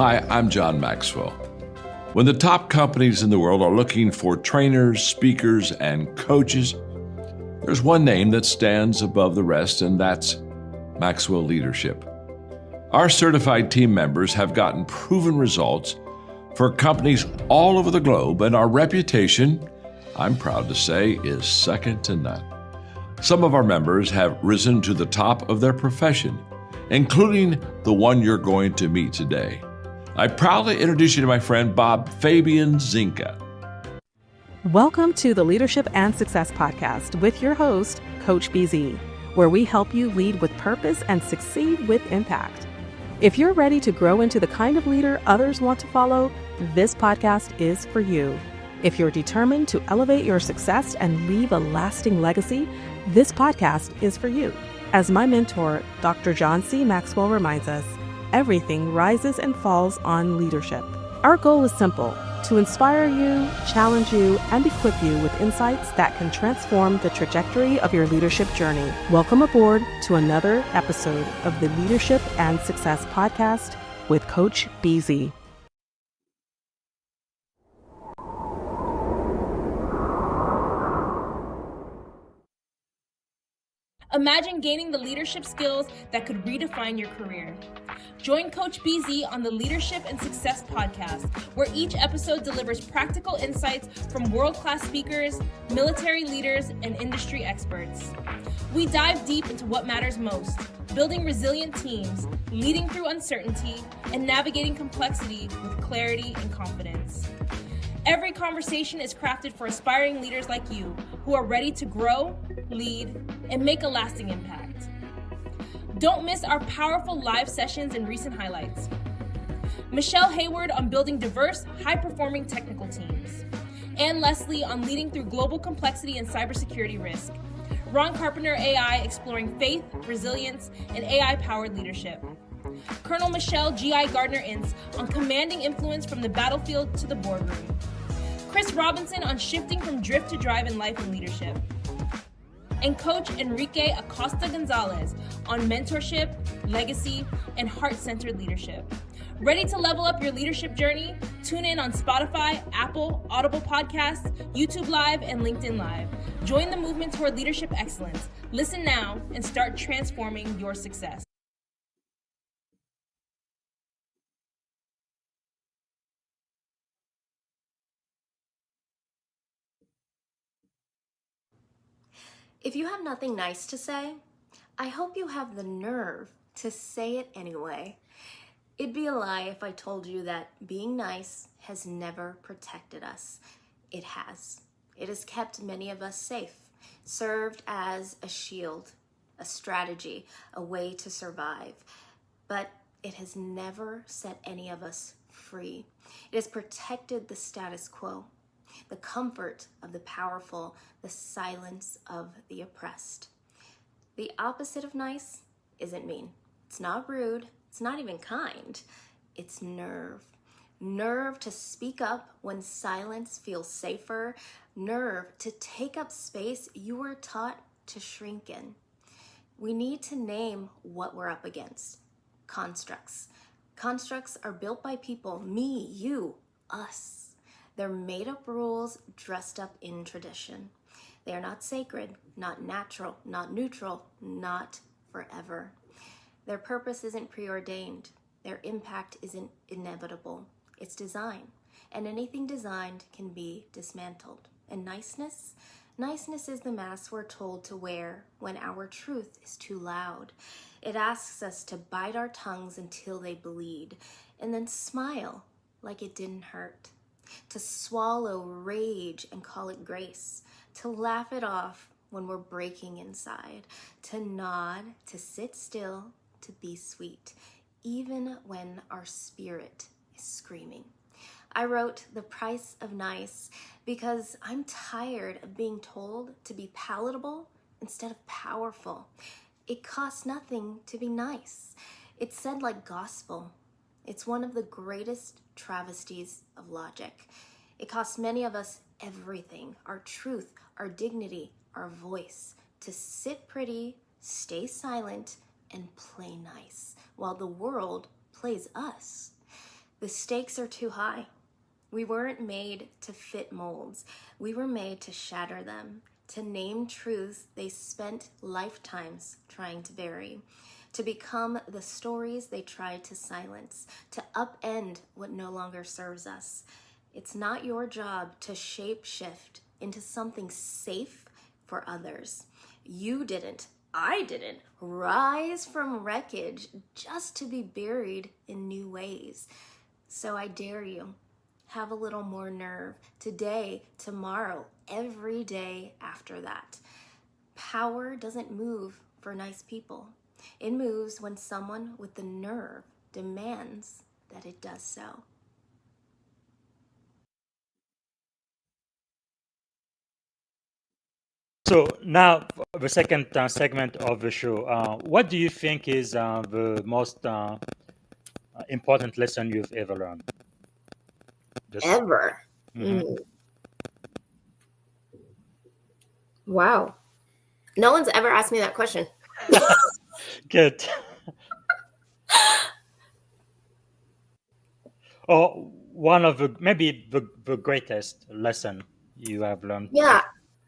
Hi, I'm John Maxwell. When the top companies in the world are looking for trainers, speakers, and coaches, there's one name that stands above the rest, and that's Maxwell Leadership. Our certified team members have gotten proven results for companies all over the globe, and our reputation, I'm proud to say, is second to none. Some of our members have risen to the top of their profession, including the one you're going to meet today. I proudly introduce you to my friend Bob Fabian Zinka. Welcome to the Leadership and Success Podcast with your host, Coach BZ, where we help you lead with purpose and succeed with impact. If you're ready to grow into the kind of leader others want to follow, this podcast is for you. If you're determined to elevate your success and leave a lasting legacy, this podcast is for you. As my mentor, Dr. John C. Maxwell reminds us, everything rises and falls on leadership. Our goal is simple: to inspire you, challenge you, and equip you with insights that can transform the trajectory of your leadership journey. Welcome aboard to another episode of the Leadership and Success Podcast with Coach BZ. Imagine gaining the leadership skills that could redefine your career. Join Coach BZ on the Leadership and Success Podcast, where each episode delivers practical insights from world-class speakers, military leaders, and industry experts. We dive deep into what matters most: building resilient teams, leading through uncertainty, and navigating complexity with clarity and confidence. Every conversation is crafted for aspiring leaders like you who are ready to grow, lead, and make a lasting impact. Don't miss our powerful live sessions and recent highlights. Michelle Hayward on building diverse, high-performing technical teams. Ann Leslie on leading through global complexity and cybersecurity risk. Ron Carpenter AI exploring faith, resilience, and AI-powered leadership. Colonel Michelle G.I. Gardner-Ince on commanding influence from the battlefield to the boardroom. Chris Robinson on shifting from drift to drive in life and leadership. And Coach Enrique Acosta Gonzalez on mentorship, legacy, and heart-centered leadership. Ready to level up your leadership journey? Tune in on Spotify, Apple, Audible Podcasts, YouTube Live, and LinkedIn Live. Join the movement toward leadership excellence. Listen now and start transforming your success. If you have nothing nice to say, I hope you have the nerve to say it anyway. It'd be a lie if I told you that being nice has never protected us. It has. It has kept many of us safe, served as a shield, a strategy, a way to survive. But it has never set any of us free. It has protected the status quo, the comfort of the powerful, the silence of the oppressed. The opposite of nice isn't mean. It's not rude. It's not even kind. It's nerve. Nerve to speak up when silence feels safer. Nerve to take up space you were taught to shrink in. We need to name what we're up against. Constructs. Constructs are built by people, me, you, us. They're made-up rules dressed up in tradition. They are not sacred, not natural, not neutral, not forever. Their purpose isn't preordained. Their impact isn't inevitable. It's design, and anything designed can be dismantled. And niceness? Niceness is the mask we're told to wear when our truth is too loud. It asks us to bite our tongues until they bleed, and then smile like it didn't hurt. To swallow rage and call it grace, to laugh it off when we're breaking inside, to nod, to sit still, to be sweet, even when our spirit is screaming. I wrote The Price of Nice because I'm tired of being told to be palatable instead of powerful. It costs nothing to be nice. It's said like gospel. It's one of the greatest travesties of logic. It costs many of us everything: our truth, our dignity, our voice, to sit pretty, stay silent, and play nice while the world plays us. The stakes are too high. We weren't made to fit molds. We were made to shatter them, to name truths they spent lifetimes trying to bury, to become the stories they tried to silence, to upend what no longer serves us. It's not your job to shape shift into something safe for others. You didn't, I didn't rise from wreckage just to be buried in new ways. So I dare you, have a little more nerve today, tomorrow, every day after that. Power doesn't move for nice people. It moves when someone with the nerve demands that it does so. So now, the second segment of the show. What do you think is the most important lesson you've ever learned? Just, Ever. Wow. No one's ever asked me that question. Good. Or one of maybe the greatest lesson you have learned. Yeah.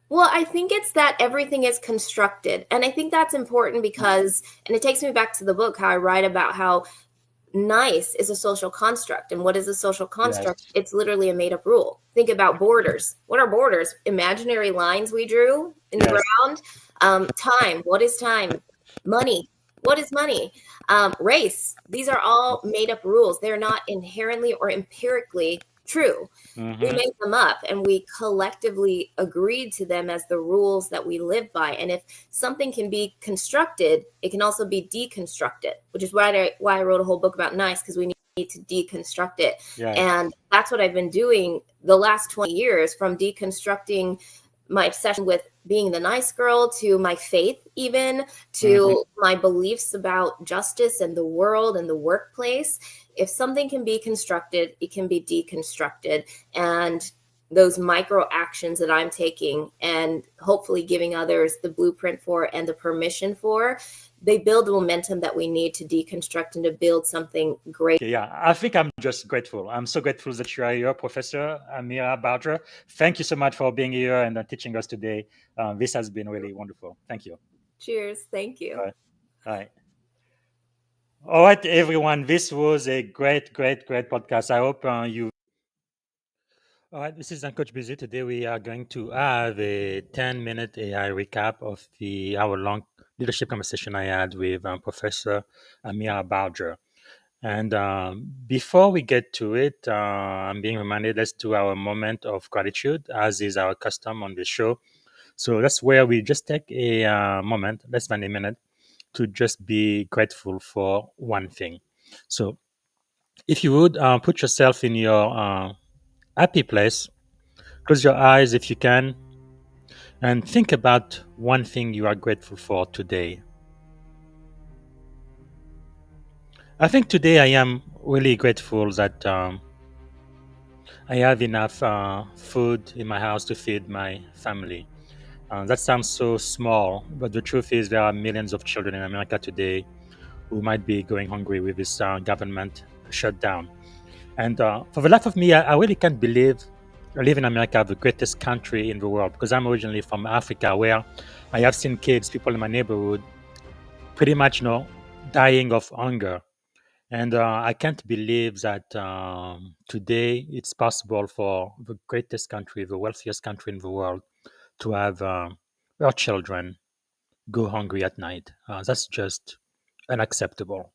Well, I think it's that everything is constructed. And I think that's important because, and it takes me back to the book, how I write about how nice is a social construct. And what is a social construct? Yes. It's literally a made up rule. Think about borders. What are borders? Imaginary lines we drew in the ground. Time. What is time? Money. What is money? Race. These are all made up rules. They're not inherently or empirically true. We made them up and we collectively agreed to them as the rules that we live by. And if something can be constructed, it can also be deconstructed, which is why I wrote a whole book about nice, because we need to deconstruct it. Yes. And that's what I've been doing the last 20 years, from deconstructing my obsession with being the nice girl to my faith, even to my beliefs about justice and the world and the workplace. If something can be constructed, it can be deconstructed. And those micro actions that I'm taking and hopefully giving others the blueprint for and the permission for, they build the momentum that we need to deconstruct and to build something great. Yeah, I think I'm just grateful. I'm so grateful that you are here, Professor Amira Barger. Thank you so much for being here and teaching us today. This has been really wonderful. Thank you. Cheers. Thank you. All right. All right, everyone. This was a great podcast. I hope you. All right, this is Coach Busy. Today we are going to have a 10-minute AI recap of the hour-long leadership conversation I had with Professor Amira Barger. And before we get to it, I'm being reminded, let's do our moment of gratitude, as is our custom on the show. So that's where we just take a moment, less than a minute, to just be grateful for one thing. So if you would put yourself in your happy place, close your eyes if you can, and think about one thing you are grateful for today. I think today I am really grateful that I have enough food in my house to feed my family. That sounds so small, but the truth is there are millions of children in America today who might be going hungry with this government shutdown. And for the life of me, I really can't believe I live in America, the greatest country in the world, because I'm originally from Africa, where I have seen kids, people in my neighborhood, pretty much, dying of hunger. And I can't believe that today it's possible for the greatest country, the wealthiest country in the world, to have our children go hungry at night. That's just unacceptable.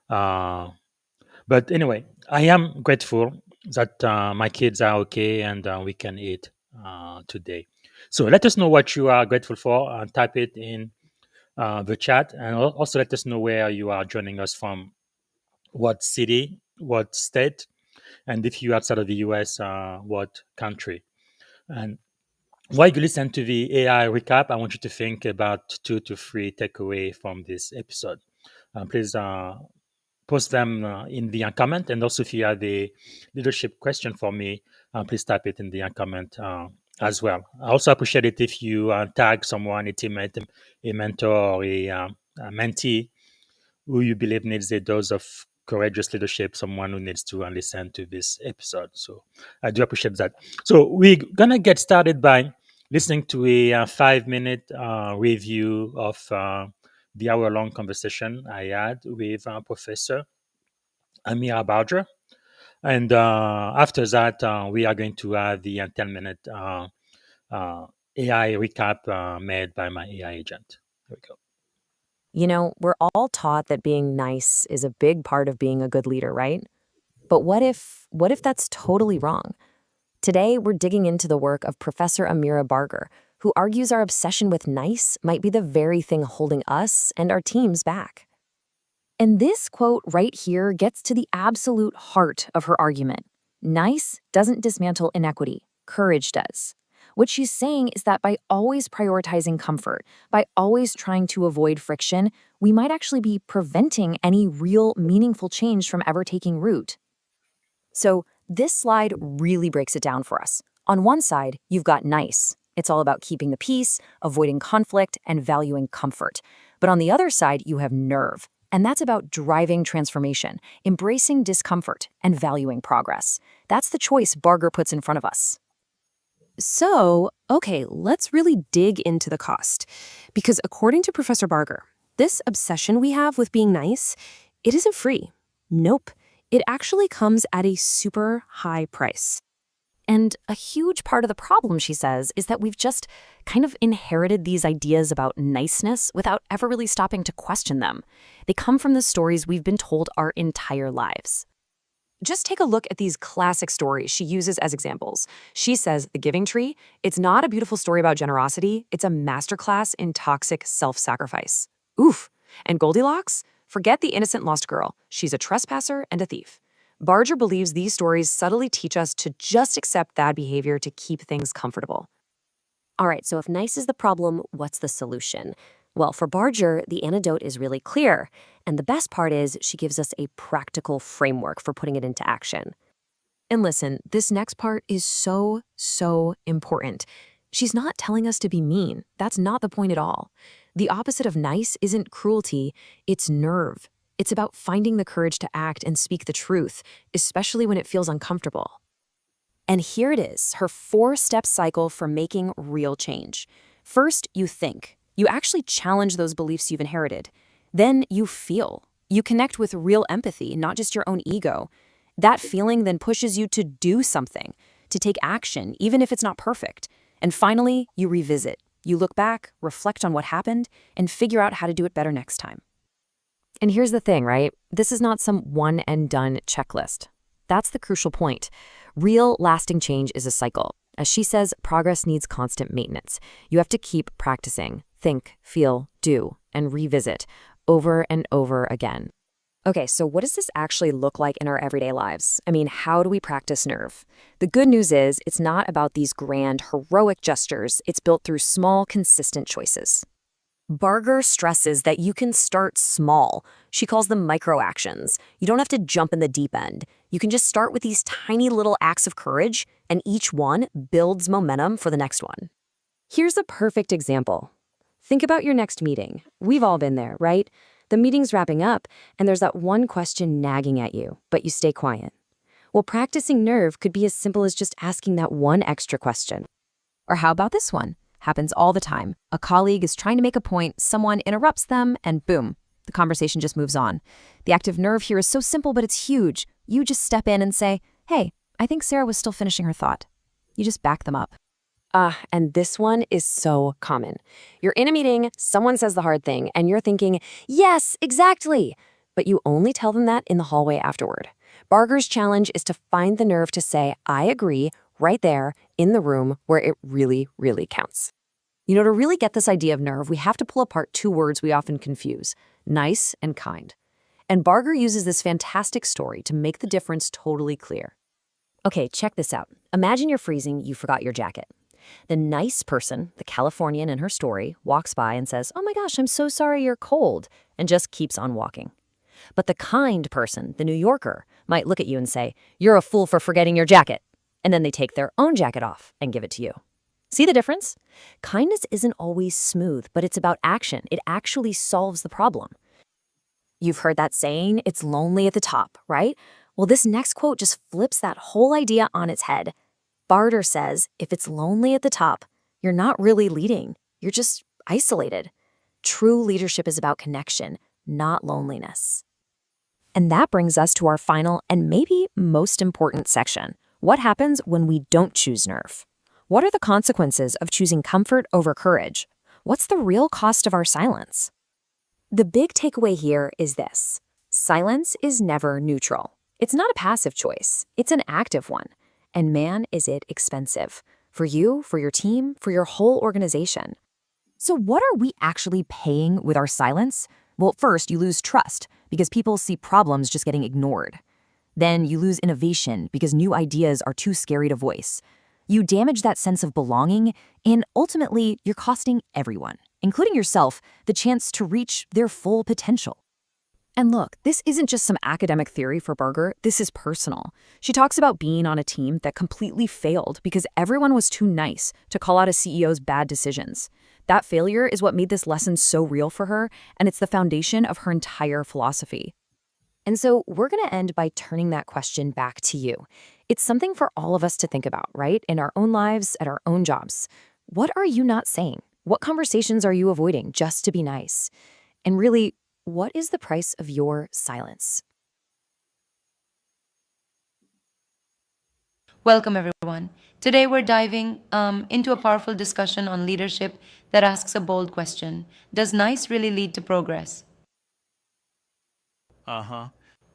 But anyway, I am grateful that my kids are okay and we can eat today. So let us know what you are grateful for and type it in the chat. And also let us know where you are joining us from, what city, what state, and if you're outside of the US, what country. And while you listen to the AI recap, I want you to think about 2 to 3 takeaway from this episode. Please post them in the comment, and also if you have a leadership question for me, please type it in the comment as well. I also appreciate it if you tag someone, a teammate, a mentor, or a mentee who you believe needs a dose of courageous leadership, someone who needs to listen to this episode. So I do appreciate that. So we're going to get started by listening to a 5-minute review of the hour-long conversation I had with Professor Amira Barger. And after that, we are going to have the 10-minute AI recap made by my AI agent. Here we go. You know, we're all taught that being nice is a big part of being a good leader, right? But what if that's totally wrong? Today, we're digging into the work of Professor Amira Barger, who argues our obsession with nice might be the very thing holding us and our teams back. And this quote right here gets to the absolute heart of her argument. Nice doesn't dismantle inequity, courage does. What she's saying is that by always prioritizing comfort, by always trying to avoid friction, we might actually be preventing any real meaningful change from ever taking root. So this slide really breaks it down for us. On one side, you've got nice. It's all about keeping the peace, avoiding conflict, and valuing comfort. But on the other side, you have nerve. And that's about driving transformation, embracing discomfort, and valuing progress. That's the choice Barger puts in front of us. So, okay, let's really dig into the cost. Because according to Professor Barger, this obsession we have with being nice, it isn't free. Nope. It actually comes at a super high price. And a huge part of the problem, she says, is that we've just kind of inherited these ideas about niceness without ever really stopping to question them. They come from the stories we've been told our entire lives. Just take a look at these classic stories she uses as examples. She says The Giving Tree, it's not a beautiful story about generosity, it's a masterclass in toxic self-sacrifice. Oof. And Goldilocks? Forget the innocent lost girl. She's a trespasser and a thief. Barger believes these stories subtly teach us to just accept bad behavior to keep things comfortable. All right, so if nice is the problem, what's the solution? Well, for Barger, the antidote is really clear. And the best part is she gives us a practical framework for putting it into action. And listen, this next part is so important. She's not telling us to be mean. That's not the point at all. The opposite of nice isn't cruelty, it's nerve. It's about finding the courage to act and speak the truth, especially when it feels uncomfortable. And here it is, her 4-step cycle for making real change. First, you think. You actually challenge those beliefs you've inherited. Then you feel. You connect with real empathy, not just your own ego. That feeling then pushes you to do something, to take action, even if it's not perfect. And finally, you revisit. You look back, reflect on what happened, and figure out how to do it better next time. And here's the thing, right? This is not some one-and-done checklist. That's the crucial point. Real, lasting change is a cycle. As she says, progress needs constant maintenance. You have to keep practicing, think, feel, do, and revisit over and over again. Okay, so what does this actually look like in our everyday lives? I mean, how do we practice nerve? The good news is it's not about these grand, heroic gestures. It's built through small, consistent choices. Barger stresses that you can start small. She calls them micro actions. You don't have to jump in the deep end. You can just start with these tiny little acts of courage, and each one builds momentum for the next one. Here's a perfect example. Think about your next meeting. We've all been there, right? The meeting's wrapping up, and there's that one question nagging at you, but you stay quiet. Well, practicing nerve could be as simple as just asking that one extra question. Or how about this one? Happens all the time. A colleague is trying to make a point, someone interrupts them, and boom, the conversation just moves on. The active nerve here is so simple, but it's huge. You just step in and say, hey, I think Sarah was still finishing her thought. You just back them up. And this one is so common. You're in a meeting, someone says the hard thing, and you're thinking, yes, exactly. But you only tell them that in the hallway afterward. Barger's challenge is to find the nerve to say, I agree, right there in the room where it really, really counts. You know, to really get this idea of nerve, we have to pull apart 2 words we often confuse, nice and kind. And Barger uses this fantastic story to make the difference totally clear. Okay, check this out. Imagine you're freezing, you forgot your jacket. The nice person, the Californian in her story, walks by and says, oh my gosh, I'm so sorry you're cold, and just keeps on walking. But the kind person, the New Yorker, might look at you and say, you're a fool for forgetting your jacket. And then they take their own jacket off and give it to you. See the difference? Kindness isn't always smooth, but it's about action. It actually solves the problem. You've heard that saying, it's lonely at the top, right? Well, this next quote just flips that whole idea on its head. Barger says, if it's lonely at the top, you're not really leading. You're just isolated. True leadership is about connection, not loneliness. And that brings us to our final and maybe most important section. What happens when we don't choose nerve? What are the consequences of choosing comfort over courage? What's the real cost of our silence? The big takeaway here is this. Silence is never neutral. It's not a passive choice. It's an active one. And man, is it expensive. For you, for your team, for your whole organization. So what are we actually paying with our silence? Well, first, you lose trust because people see problems just getting ignored. Then you lose innovation because new ideas are too scary to voice. You damage that sense of belonging, and ultimately, you're costing everyone, including yourself, the chance to reach their full potential. And look, this isn't just some academic theory for Barger, this is personal. She talks about being on a team that completely failed because everyone was too nice to call out a CEO's bad decisions. That failure is what made this lesson so real for her, and it's the foundation of her entire philosophy. And so we're going to end by turning that question back to you. It's something for all of us to think about, right? In our own lives, at our own jobs. What are you not saying? What conversations are you avoiding just to be nice? And really, what is the price of your silence? Welcome, everyone. Today we're diving into a powerful discussion on leadership that asks a bold question. Does nice really lead to progress?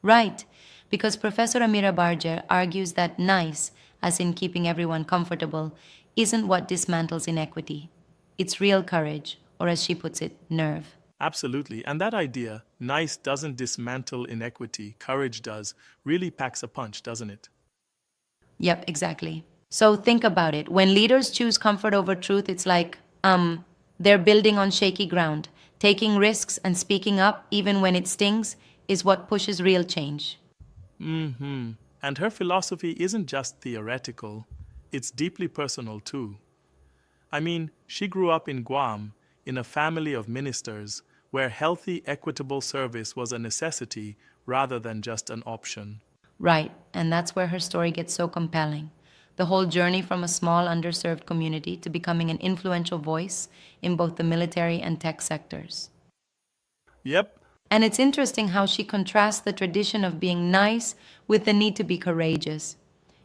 Right, because Professor Amira Barger argues that nice, as in keeping everyone comfortable, isn't what dismantles inequity. It's real courage, or as she puts it, nerve. Absolutely. And that idea, nice doesn't dismantle inequity, courage does, really packs a punch, doesn't it? Yep, exactly. So think about it. When leaders choose comfort over truth, it's like, they're building on shaky ground. Taking risks and speaking up, even when it stings, is what pushes real change. And her philosophy isn't just theoretical, it's deeply personal too. I mean, she grew up in Guam, in a family of ministers, where healthy, equitable service was a necessity rather than just an option. Right, and that's where her story gets so compelling. The whole journey from a small, underserved community to becoming an influential voice in both the military and tech sectors. Yep. And it's interesting how she contrasts the tradition of being nice with the need to be courageous.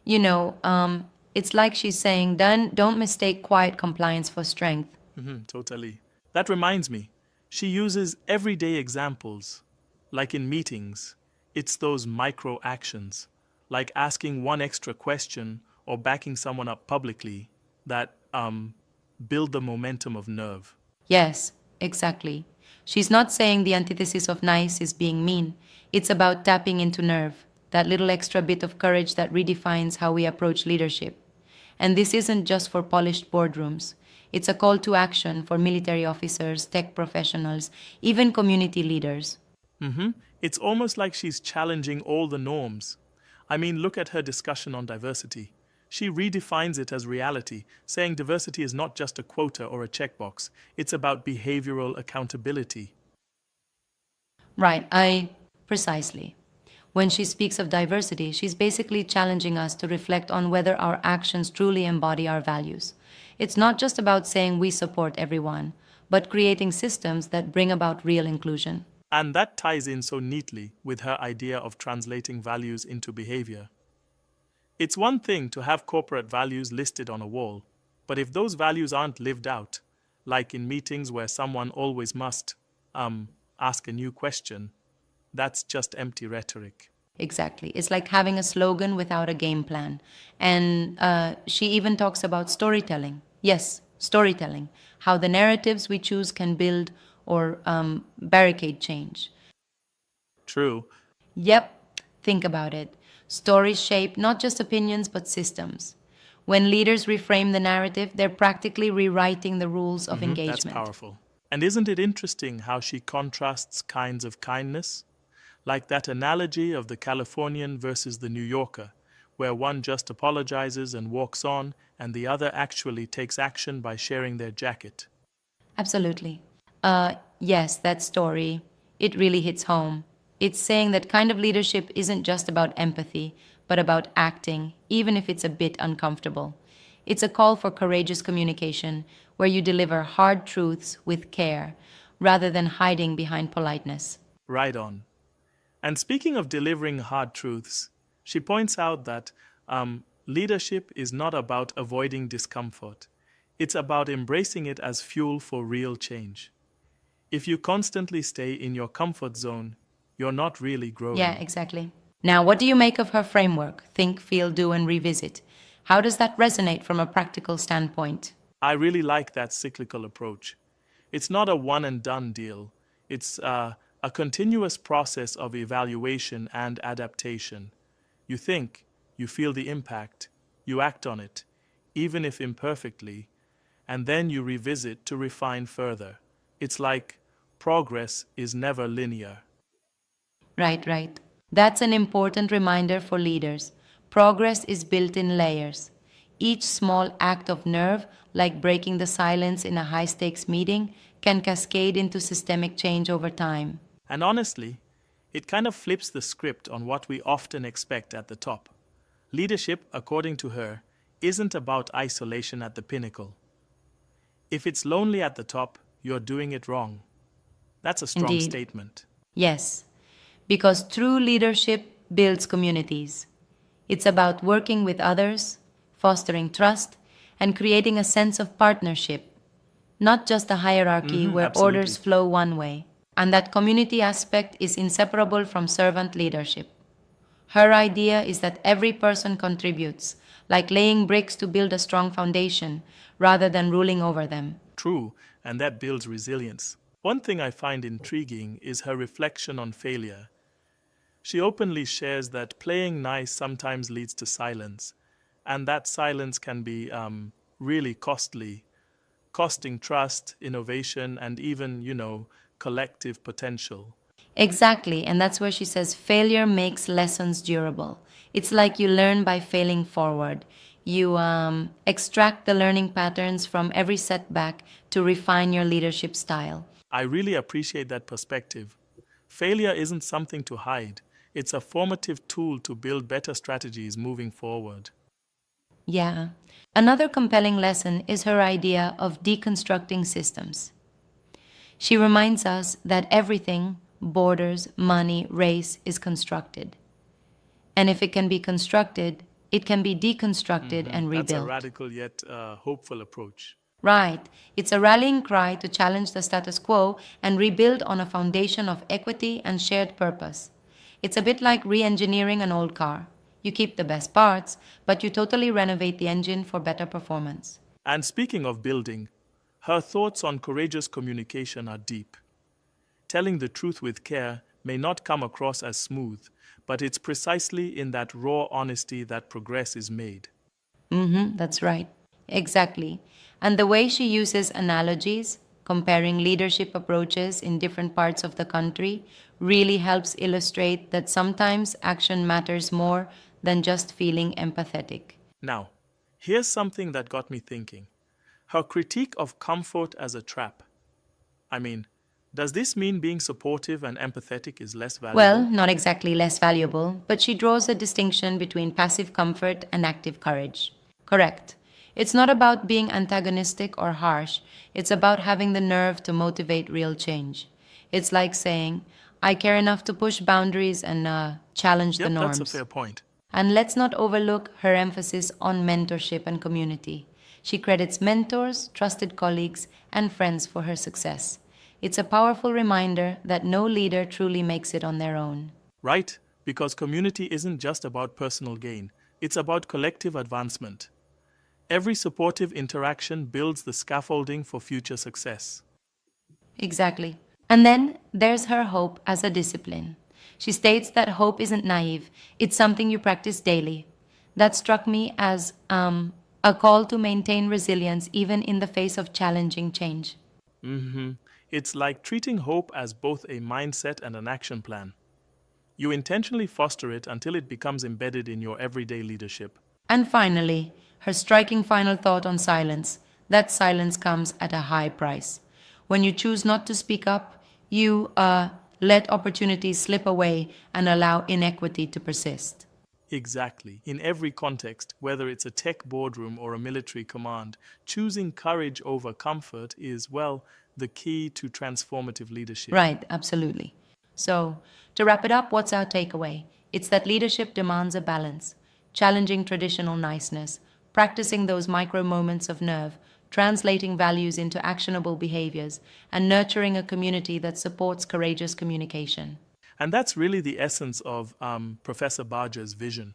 It's like she's saying, don't mistake quiet compliance for strength. Totally. That reminds me, she uses everyday examples, like in meetings. It's those micro actions, like asking one extra question or backing someone up publicly, that build the momentum of nerve. Yes, exactly. She's not saying the antithesis of nice is being mean. It's about tapping into nerve, that little extra bit of courage that redefines how we approach leadership. And this isn't just for polished boardrooms. It's a call to action for military officers, tech professionals, even community leaders. It's almost like she's challenging all the norms. I mean, look at her discussion on diversity. She redefines it as reality, saying diversity is not just a quota or a checkbox. It's about behavioral accountability. Right, precisely. When she speaks of diversity, she's basically challenging us to reflect on whether our actions truly embody our values. It's not just about saying we support everyone, but creating systems that bring about real inclusion. And that ties in so neatly with her idea of translating values into behavior. It's one thing to have corporate values listed on a wall, but if those values aren't lived out, like in meetings where someone always must ask a new question, that's just empty rhetoric. Exactly. It's like having a slogan without a game plan. And she even talks about storytelling. Yes, storytelling. How the narratives we choose can build or barricade change. True. Yep, think about it. Stories shape not just opinions but systems. When leaders reframe the narrative, they're practically rewriting the rules of engagement. That's powerful. And isn't it interesting how she contrasts kinds of kindness? Like that analogy of the Californian versus the New Yorker, where one just apologizes and walks on, and the other actually takes action by sharing their jacket. Absolutely. Yes, that story, it really hits home. It's saying that kind of leadership isn't just about empathy, but about acting, even if it's a bit uncomfortable. It's a call for courageous communication, where you deliver hard truths with care, rather than hiding behind politeness. Right on. And speaking of delivering hard truths, she points out that leadership is not about avoiding discomfort. It's about embracing it as fuel for real change. If you constantly stay in your comfort zone, you're not really growing. Yeah, exactly. Now, what do you make of her framework? Think, feel, do, and revisit. How does that resonate from a practical standpoint? I really like that cyclical approach. It's not a one and done deal. It's a continuous process of evaluation and adaptation. You think, you feel the impact, you act on it, even if imperfectly, and then you revisit to refine further. It's like progress is never linear. Right, right. That's an important reminder for leaders. Progress is built in layers. Each small act of nerve, like breaking the silence in a high stakes meeting, can cascade into systemic change over time. And honestly, it kind of flips the script on what we often expect at the top. Leadership, according to her, isn't about isolation at the pinnacle. If it's lonely at the top, you're doing it wrong. That's a strong Indeed. statement. Yes, because true leadership builds communities. It's about working with others, fostering trust, and creating a sense of partnership, not just a hierarchy where Absolutely. orders flow one way. And that community aspect is inseparable from servant leadership. Her idea is that every person contributes, like laying bricks to build a strong foundation, rather than ruling over them. True, and that builds resilience. One thing I find intriguing is her reflection on failure. She openly shares that playing nice sometimes leads to silence, and that silence can be really costly, costing trust, innovation, and even, collective potential. Exactly, and that's where she says failure makes lessons durable. It's like you learn by failing forward. You extract the learning patterns from every setback to refine your leadership style. I really appreciate that perspective. Failure isn't something to hide. It's a formative tool to build better strategies moving forward. Yeah. Another compelling lesson is her idea of deconstructing systems. She reminds us that everything, borders, money, race, is constructed. And if it can be constructed, it can be deconstructed and rebuilt. That's a radical yet hopeful approach. Right. It's a rallying cry to challenge the status quo and rebuild on a foundation of equity and shared purpose. It's a bit like re-engineering an old car. You keep the best parts, but you totally renovate the engine for better performance. And speaking of building, her thoughts on courageous communication are deep. Telling the truth with care may not come across as smooth, but it's precisely in that raw honesty that progress is made. That's right. Exactly. And the way she uses analogies, comparing leadership approaches in different parts of the country, really helps illustrate that sometimes action matters more than just feeling empathetic. Now, here's something that got me thinking. Her critique of comfort as a trap. I mean, does this mean being supportive and empathetic is less valuable? Well, not exactly less valuable, but she draws a distinction between passive comfort and active courage. Correct. It's not about being antagonistic or harsh. It's about having the nerve to motivate real change. It's like saying, I care enough to push boundaries and challenge the norms. That's a fair point. And let's not overlook her emphasis on mentorship and community. She credits mentors, trusted colleagues, and friends for her success. It's a powerful reminder that no leader truly makes it on their own. Right, because community isn't just about personal gain. It's about collective advancement. Every supportive interaction builds the scaffolding for future success. Exactly. And then there's her hope as a discipline. She states that hope isn't naive, it's something you practice daily. That struck me as a call to maintain resilience even in the face of challenging change. It's like treating hope as both a mindset and an action plan. You intentionally foster it until it becomes embedded in your everyday leadership. And finally, her striking final thought on silence. That silence comes at a high price. When you choose not to speak up, you let opportunities slip away, and allow inequity to persist. Exactly. In every context, whether it's a tech boardroom or a military command, choosing courage over comfort is, well, the key to transformative leadership. Right, absolutely. So, to wrap it up, what's our takeaway? It's that leadership demands a balance, challenging traditional niceness, practicing those micro moments of nerve, translating values into actionable behaviors, and nurturing a community that supports courageous communication. And that's really the essence of Professor Barger's vision.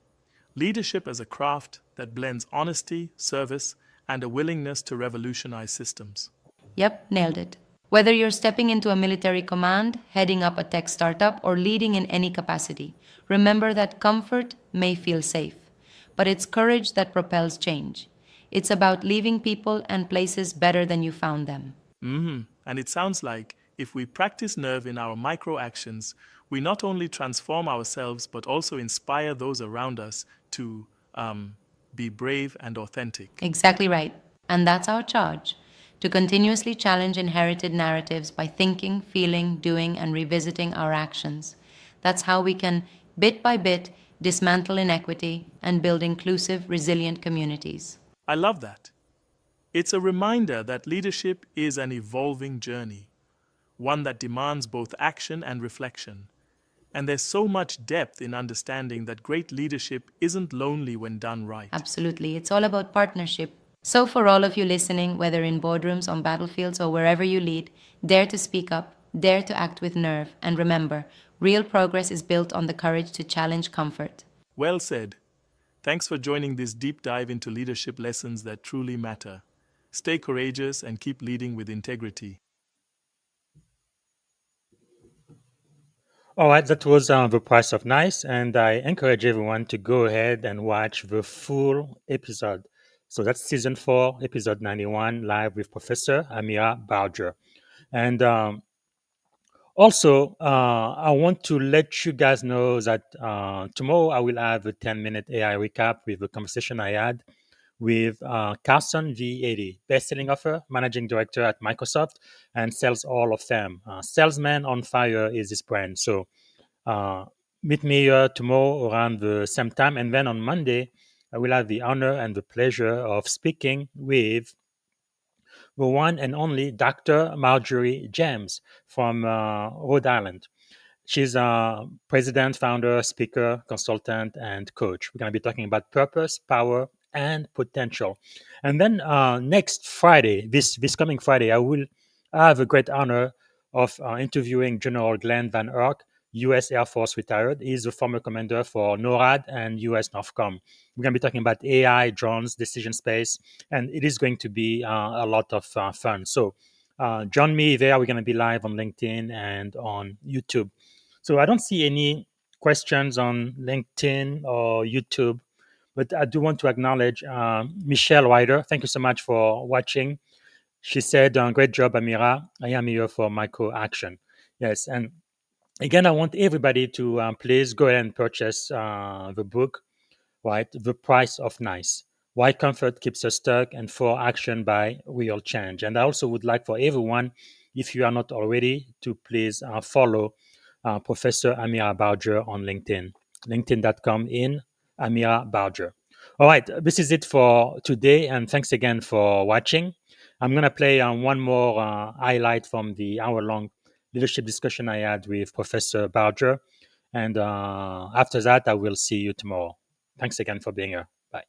Leadership as a craft that blends honesty, service, and a willingness to revolutionize systems. Yep, nailed it. Whether you're stepping into a military command, heading up a tech startup, or leading in any capacity, remember that comfort may feel safe, but it's courage that propels change. It's about leaving people and places better than you found them. And it sounds like if we practice nerve in our micro actions, we not only transform ourselves but also inspire those around us to be brave and authentic. Exactly right. And that's our charge to continuously challenge inherited narratives by thinking, feeling, doing, and revisiting our actions. That's how we can, bit by bit, dismantle inequity and build inclusive, resilient communities. I love that. It's a reminder that leadership is an evolving journey, one that demands both action and reflection. And there's so much depth in understanding that great leadership isn't lonely when done right. Absolutely. It's all about partnership. So, for all of you listening, whether in boardrooms, on battlefields, or wherever you lead, dare to speak up, dare to act with nerve, and remember, real progress is built on the courage to challenge comfort. Well said. Thanks for joining this deep dive into leadership lessons that truly matter. Stay courageous and keep leading with integrity. All right, that was The Price of Nice, and I encourage everyone to go ahead and watch the full episode. So that's season 4, episode 91, live with Professor Amira Barger. And also, I want to let you guys know that tomorrow I will have a 10-minute AI recap with the conversation I had with Carson V80, best-selling author, managing director at Microsoft, and sells all of them. Salesman on Fire is his brand. So uh, meet me here tomorrow around the same time. And then on Monday, I will have the honor and the pleasure of speaking with the one and only Dr. Marjorie James from Rhode Island. She's a president, founder, speaker, consultant, and coach. We're going to be talking about purpose, power, and potential. And then next Friday, this coming Friday, I have a great honor of interviewing General Glenn Van Erck, U.S. Air Force retired. He's the former commander for NORAD and U.S. NORTHCOM. We're going to be talking about AI, drones, decision space, and it is going to be a lot of fun. So join me there. We're going to be live on LinkedIn and on YouTube. So I don't see any questions on LinkedIn or YouTube, but I do want to acknowledge Michelle Ryder. Thank you so much for watching. She said, great job, Amira. I am here for micro action. Yes. And again, I want everybody to please go ahead and purchase the book, right? The Price of Nice. Why comfort keeps us stuck and for action by real change. And I also would like for everyone, if you are not already, to please follow Professor Amira Barger on LinkedIn, linkedin.com in Amira Barger. All right, this is it for today, and thanks again for watching. I'm going to play one more highlight from the hour-long leadership discussion I had with Professor Barger, and after that, I will see you tomorrow. Thanks again for being here. Bye.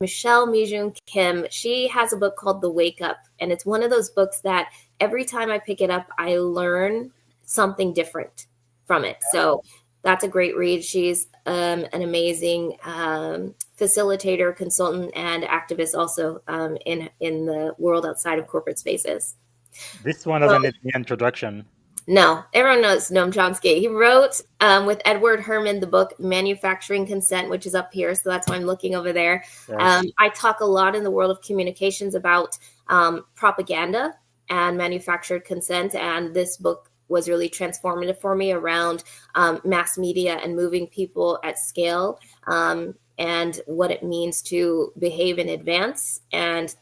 Michelle Mijun Kim, she has a book called The Wake Up, and it's one of those books that every time I pick it up, I learn something different from it. So that's a great read. She's an amazing facilitator, consultant, and activist also in the world outside of corporate spaces. This one doesn't need the introduction. No, everyone knows Noam Chomsky. He wrote with Edward Herman the book Manufacturing Consent, which is up here. So that's why I'm looking over there. Yes. I talk a lot in the world of communications about propaganda and manufactured consent. And this book was really transformative for me around mass media and moving people at scale and what it means to behave in advance and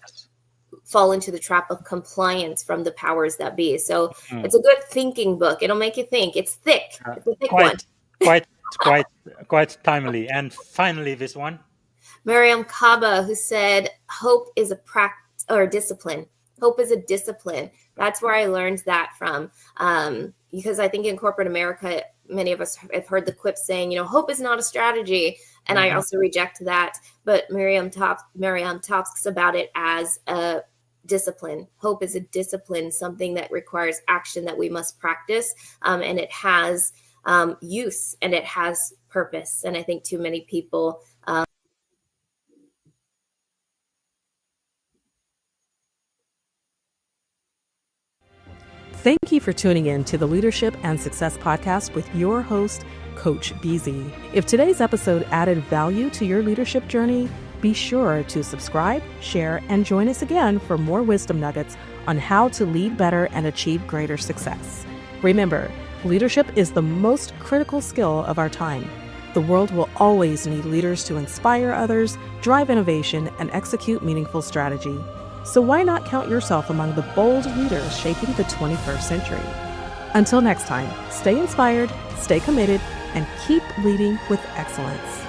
fall into the trap of compliance from the powers that be. So Mm. it's a good thinking book. It'll make you think. It's thick. It's a thick one. Quite, quite timely. And finally, this one. Miriam Kaba, who said, hope is a practice or discipline. Hope is a discipline. That's where I learned that from. Because I think in corporate America, many of us have heard the quip saying, hope is not a strategy. And I also reject that. But Miriam talks about it as a discipline. Hope is a discipline, something that requires action that we must practice. And it has use and it has purpose. And I think too many people Thank you for tuning in to the Leadership and Success Podcast with your host, Coach BZ. If today's episode added value to your leadership journey, be sure to subscribe, share, and join us again for more wisdom nuggets on how to lead better and achieve greater success. Remember, leadership is the most critical skill of our time. The world will always need leaders to inspire others, drive innovation, and execute meaningful strategy. So why not count yourself among the bold leaders shaping the 21st century? Until next time, stay inspired, stay committed, and keep leading with excellence.